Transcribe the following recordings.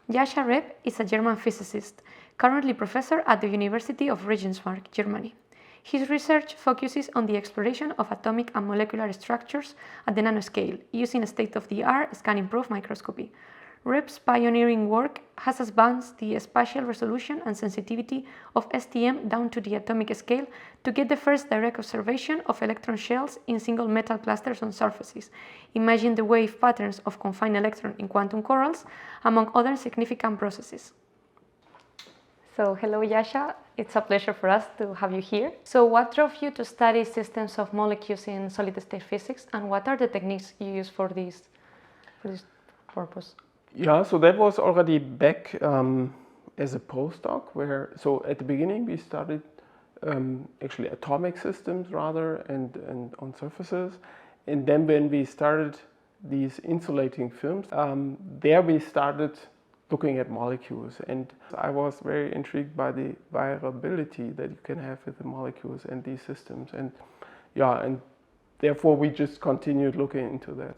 Jascha Repp is a German physicist, currently professor at the University of Regensburg, Germany. His research focuses on the exploration of atomic and molecular structures at the nanoscale using state-of-the-art scan-improved microscopy. Repp's pioneering work has advanced the spatial resolution and sensitivity of STM down to the atomic scale to get the first direct observation of electron shells in single metal clusters on surfaces, imagine the wave patterns of confined electron in quantum corals, among other significant processes. So, hello Jascha, it's a pleasure for us to have you here. So, what drove you to study systems of molecules in solid-state physics, and what are the techniques you use for this purpose? Yeah, so that was already back as a postdoc, so at the beginning we studied actually atomic systems rather and on surfaces, and then when we started these insulating films, there we started looking at molecules, and I was very intrigued by the variability that you can have with the molecules and these systems, and therefore we just continued looking into that.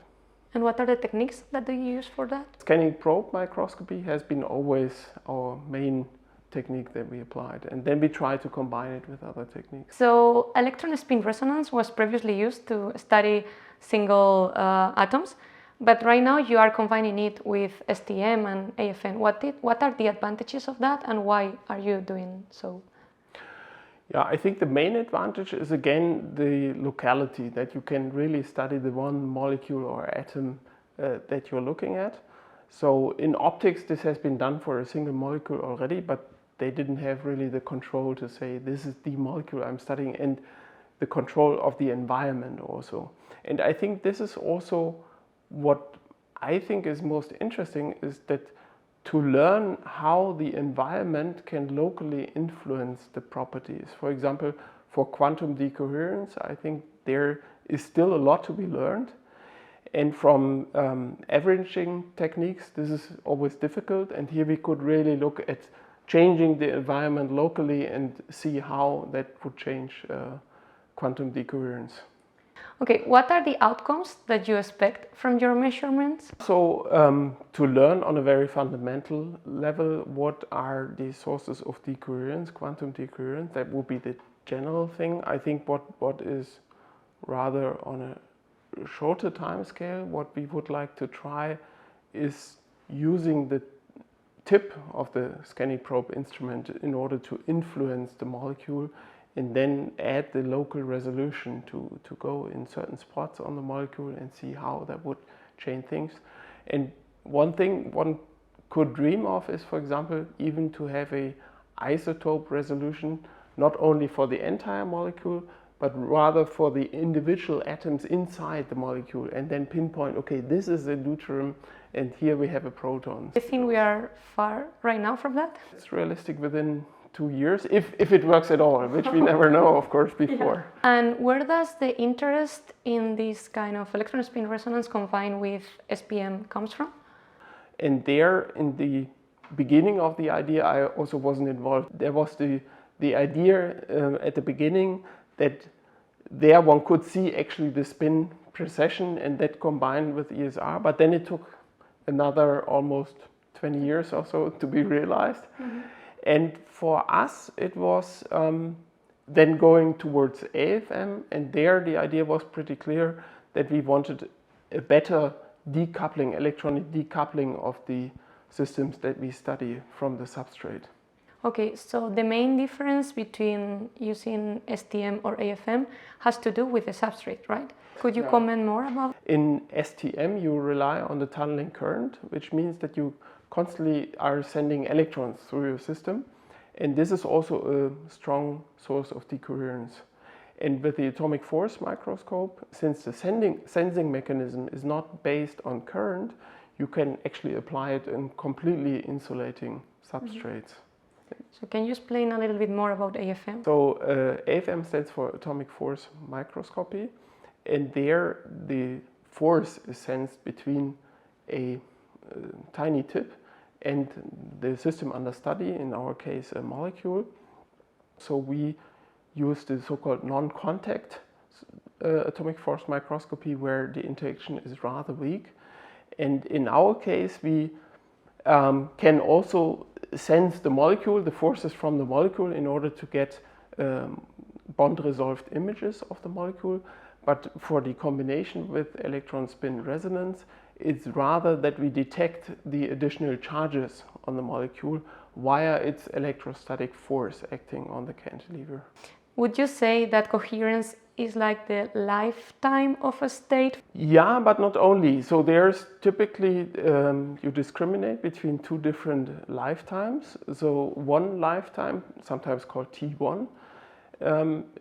And what are the techniques that you use for that? Scanning probe microscopy has been always our main technique that we applied, and then we try to combine it with other techniques. So electron spin resonance was previously used to study single atoms, but right now you are combining it with STM and AFM. What are the advantages of that, and why are you doing so? Yeah, I think the main advantage is again the locality, that you can really study the one molecule or atom that you're looking at. So in optics this has been done for a single molecule already, but they didn't have really the control to say this is the molecule I'm studying, and the control of the environment also. And I think this is also what I think is most interesting, is that to learn how the environment can locally influence the properties. For example, for quantum decoherence, I think there is still a lot to be learned. And from averaging techniques, this is always difficult. And here we could really look at changing the environment locally and see how that would change quantum decoherence. Okay, what are the outcomes that you expect from your measurements? So to learn on a very fundamental level what are the sources of decoherence, quantum decoherence, that would be the general thing. I think what is rather on a shorter time scale, what we would like to try is using the tip of the scanning probe instrument in order to influence the molecule, and then add the local resolution to go in certain spots on the molecule and see how that would change things. And one thing one could dream of is, for example, even to have a isotope resolution, not only for the entire molecule, but rather for the individual atoms inside the molecule, and then pinpoint, okay, this is a deuterium, and here we have a proton. I think we are far right now from that. It's realistic within 2 years, if it works at all, which we never know, of course, before. Yeah. And where does the interest in this kind of electron spin resonance combined with SPM comes from? And there, in the beginning of the idea, I also wasn't involved. There was the idea at the beginning that there one could see actually the spin precession, and that combined with ESR, but then it took another almost 20 years or so to be realized. Mm-hmm. And for us, it was then going towards AFM, and there the idea was pretty clear that we wanted a better decoupling, electronic decoupling of the systems that we study from the substrate. Okay, so the main difference between using STM or AFM has to do with the substrate, right? Could you comment more about? In STM, you rely on the tunneling current, which means that you constantly are sending electrons through your system, and this is also a strong source of decoherence. And with the atomic force microscope, since the sensing mechanism is not based on current, you can actually apply it in completely insulating substrates. Mm-hmm. So can you explain a little bit more about AFM? So AFM stands for atomic force microscopy, and there the force is sensed between a tiny tip and the system under study, in our case a molecule. So we use the so-called non-contact atomic force microscopy, where the interaction is rather weak. And in our case we can also sense the molecule, the forces from the molecule, in order to get bond-resolved images of the molecule. But for the combination with electron spin resonance, it's rather that we detect the additional charges on the molecule via its electrostatic force acting on the cantilever. Would you say that coherence is like the lifetime of a state? Yeah, but not only. So there's typically, you discriminate between two different lifetimes. So one lifetime, sometimes called T1,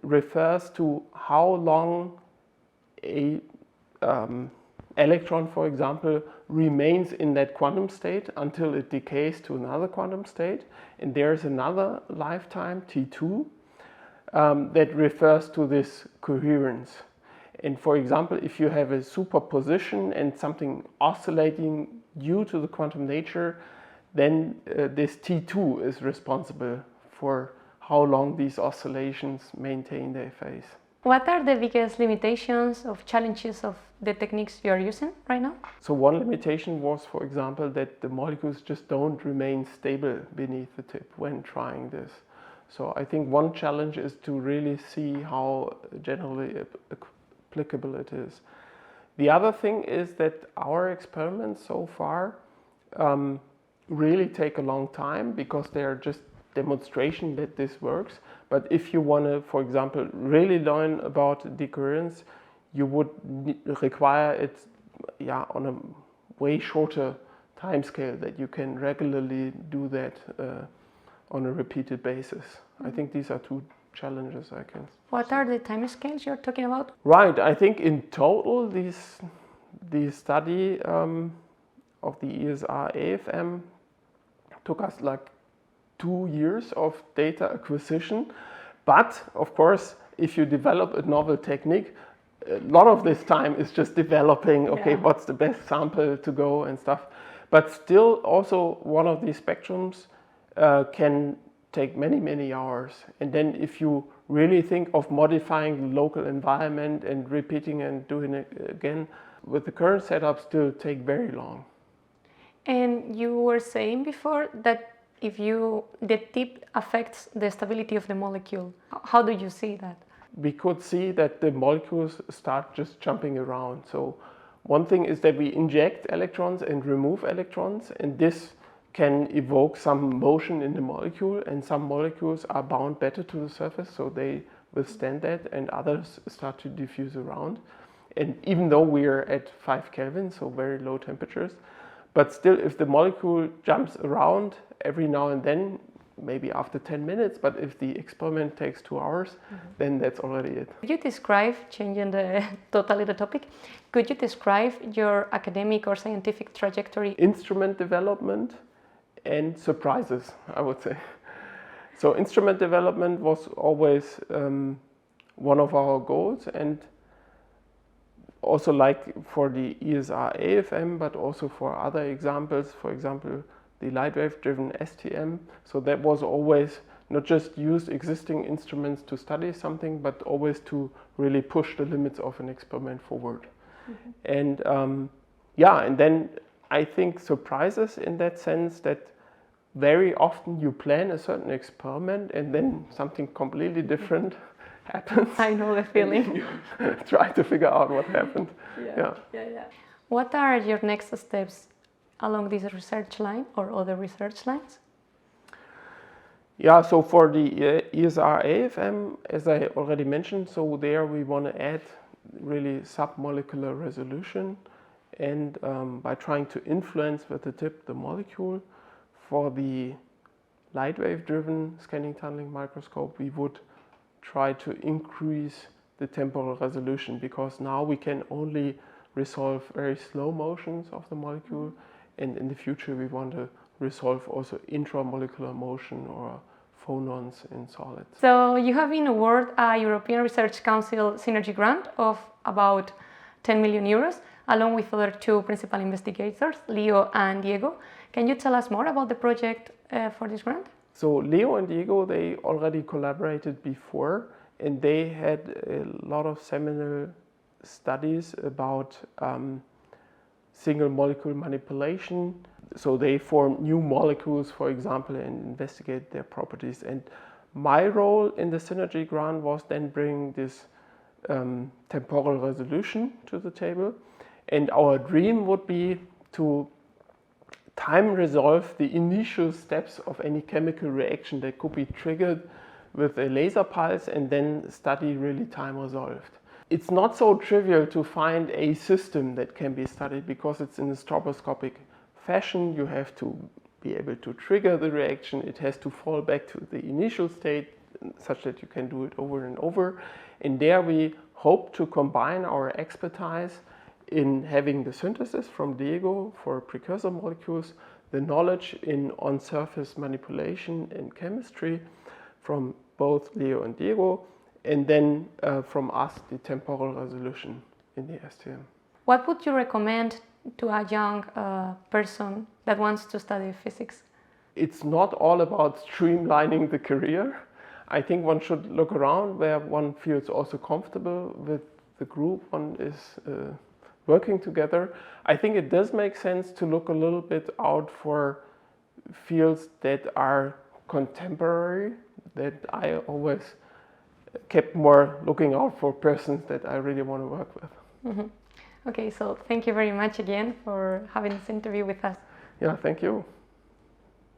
refers to how long a electron, for example, remains in that quantum state until it decays to another quantum state. And there's another lifetime, T2, that refers to this coherence. And for example, if you have a superposition and something oscillating due to the quantum nature, then this T2 is responsible for how long these oscillations maintain their phase. What are the biggest limitations or challenges of the techniques you are using right now? So one limitation was, for example, that the molecules just don't remain stable beneath the tip when trying this. So I think one challenge is to really see how generally applicable it is. The other thing is that our experiments so far really take a long time because they are just demonstration that this works. But if you want to, for example, really learn about decoherence, you would require it on a way shorter time scale that you can regularly do that on a repeated basis. I think these are two challenges I can. What are the time scales you're talking about? Right, I think in total the study of the ESR AFM took us like 2 years of data acquisition. But of course, if you develop a novel technique, a lot of this time is just developing, okay, what's the best sample to go and stuff. But still also one of these spectrums can take many, many hours. And then if you really think of modifying the local environment and repeating and doing it again, with the current setup still take very long. And you were saying before that the tip affects the stability of the molecule. How do you see that? We could see that the molecules start just jumping around. So one thing is that we inject electrons and remove electrons, and this can evoke some motion in the molecule, and some molecules are bound better to the surface, so they withstand that, and others start to diffuse around. And even though we are at 5 Kelvin, so very low temperatures, but still if the molecule jumps around every now and then, maybe after 10 minutes, but if the experiment takes 2 hours, then that's already it. Could you describe, changing totally the topic, could you describe your academic or scientific trajectory? Instrument development and surprises, I would say. So instrument development was always one of our goals, and also like for the ESR AFM, but also for other examples, for example, the light wave driven STM. So that was always not just use existing instruments to study something, but always to really push the limits of an experiment forward. And and then I think surprises in that sense that very often you plan a certain experiment and then something completely different happens. I know the feeling. You try to figure out what happened. Yeah. What are your next steps along this research line or other research lines? Yeah, so for the ESR AFM, as I already mentioned, so there we want to add really submolecular resolution, and by trying to influence with the tip the molecule. For the light wave driven scanning tunneling microscope, we would try to increase the temporal resolution, because now we can only resolve very slow motions of the molecule, and in the future we want to resolve also intramolecular motion or phonons in solids. So you have been awarded a European Research Council Synergy grant of about 10 million euros, along with other 2 principal investigators, Leo and Diego. Can you tell us more about the project for this grant? So Leo and Diego, they already collaborated before, and they had a lot of seminal studies about single molecule manipulation. So they form new molecules, for example, and investigate their properties. And my role in the synergy grant was then bring this temporal resolution to the table. And our dream would be to time resolve the initial steps of any chemical reaction that could be triggered with a laser pulse and then study really time resolved. It's not so trivial to find a system that can be studied because it's in a stroboscopic fashion. You have to be able to trigger the reaction. It has to fall back to the initial state such that you can do it over and over. And there we hope to combine our expertise in having the synthesis from Diego for precursor molecules, the knowledge in on-surface manipulation and chemistry from both Leo and Diego, and then from us the temporal resolution in the STM. What would you recommend to a young person that wants to study physics? It's not all about streamlining the career. I think one should look around where one feels also comfortable with the group one is working together. I think it does make sense to look a little bit out for fields that are contemporary, that I always kept more looking out for persons that I really want to work with. Mm-hmm. Okay, so thank you very much again for having this interview with us. Yeah, thank you.